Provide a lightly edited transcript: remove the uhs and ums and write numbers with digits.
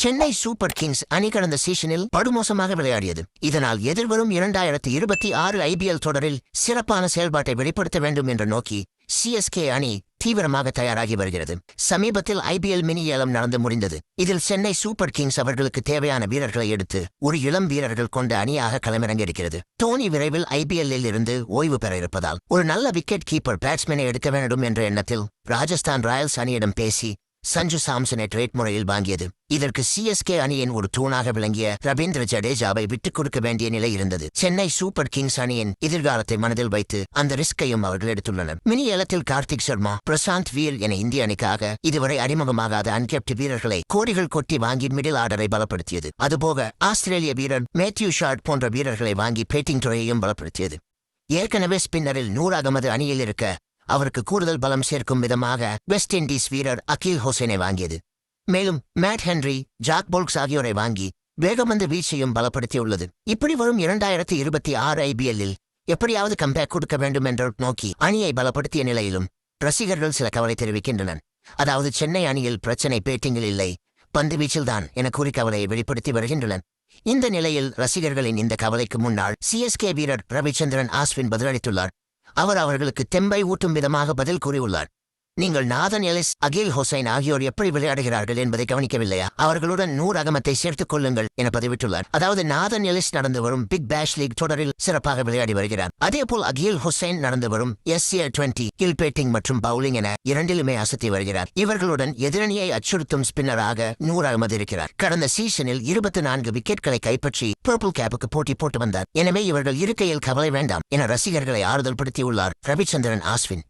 Chennai super Kings அணி கடந்த சீசனில் படுமோசமாக விளையாடியது. இதனால் எதிர்வரும் 2026 IPL தொடரில் சிறப்பான செயல்பாட்டை வெளிப்படுத்த வேண்டும் என்று நோக்கி CSK அணி தீவிரமாக தயாராகி வருகிறது. சமீபத்தில் IPL மினி ஏலம் நடந்து முடிந்தது. இதில் சென்னை சூப்பர் கிங்ஸ் அவர்களுக்கு தேவையான வீரர்களை எடுத்து ஒரு இளம் வீரர்கள் கொண்ட அணியாக களமிறங்கியிருக்கிறது. தோனி விரைவில் IPL-இல் இருந்து ஓய்வு பெற இருப்பதால் ஒரு நல்ல விக்கெட் கீப்பர் பேட்ஸ்மேனை எடுக்க வேண்டும் என்ற எண்ணத்தில் ராஜஸ்தான் ராயல்ஸ் அணியிடம் பேசி சஞ்சு சாம்சனை ட்ரேட் முறையில் வாங்கியது. இதற்கு CSK அணியின் ஒரு தூணாக விளங்கிய ரவீந்திர ஜடேஜாவை விட்டுக் கொடுக்க வேண்டிய நிலை இருந்தது. சென்னை சூப்பர் கிங்ஸ் அணியின் எதிர்காலத்தை மனதில் வைத்து அந்த ரிஸ்கையும் அவர்கள் எடுத்துள்ளனர். மினி ஏலத்தில் கார்த்திக் சர்மா, பிரசாந்த் வீர் என இந்திய அணிக்காக இதுவரை அறிமுகமாகாத அன்கேப்ட் வீரர்களை கோடிகள் கொட்டி வாங்கி மிடில் ஆர்டரை பலப்படுத்தியது. அதுபோக ஆஸ்திரேலிய வீரர் மேத்யூ ஷார்ட் போன்ற வீரர்களை வாங்கி பேட்டிங் துறையையும் பலப்படுத்தியது. ஏற்கனவே ஸ்பின்னரில் நூர் அகமது அணியில் இருக்க அவருக்கு கூடுதல் பலம் சேர்க்கும் விதமாக வெஸ்ட் இண்டீஸ் வீரர் அகில் ஹோசேனை வாங்கியது. மேலும் மேட் ஹென்ரி, ஜாக் போல்க்ஸ் ஆகியோரை வாங்கி வேகமந்து வீச்சையும் பலப்படுத்தியுள்ளது. இப்படி வரும் 2026 IPL-இல் எப்படியாவது கம்பேக் கொடுக்க வேண்டும் என்று நோக்கி அணியை பலப்படுத்திய நிலையிலும் ரசிகர்கள் சில கவலை தெரிவிக்கின்றனர். அதாவது சென்னை அணியில் பிரச்சனை பேட்டிங்கில் இல்லை, பந்து வீச்சில்தான் என கூறி கவலையை வெளிப்படுத்தி வருகின்றனர். இந்த நிலையில் ரசிகர்களின் இந்த கவலைக்கு முன்னாள் CSK வீரர் ரவிச்சந்திரன் அஸ்வின் பதிலளித்துள்ளார். அவர் அவர்களுக்கு தெம்பை ஊட்டும் விதமாக பதில் கூறியுள்ளார். நீங்கள் நாதன் எலிஸ், அகில் ஹோசைன் ஆகியோர் எப்படி விளையாடுகிறார்கள் என்பதை கவனிக்கவில்லையா? அவர்களுடன் நூர் அகமத்தை சேர்த்துக் கொள்ளுங்கள் என பதிவிட்டுள்ளார். அதாவது நாதன் எலிஸ் நடந்து வரும் பிக் பேஷ் லீக் தொடரில் சிறப்பாக விளையாடி வருகிறார். அதேபோல் அகில் ஹோசைன் நடந்து வரும் SCL20 கில் பேட்டிங் மற்றும் பவுலிங் என இரண்டிலுமே அசத்தி வருகிறார். இவர்களுடன் எதிரணியை அச்சுறுத்தும் ஸ்பின்னராக நூர் அகமது இருக்கிறார். கடந்த சீசனில் 24 விக்கெட்களை கைப்பற்றி பர்பிள் கேப்புக்கு போட்டி போட்டு வந்தார். எனவே இவர்கள் இருக்கையில் கவலை வேண்டாம் என ரசிகர்களை ஆறுதல் படுத்தியுள்ளார் ரவிச்சந்திரன் அஸ்வின்.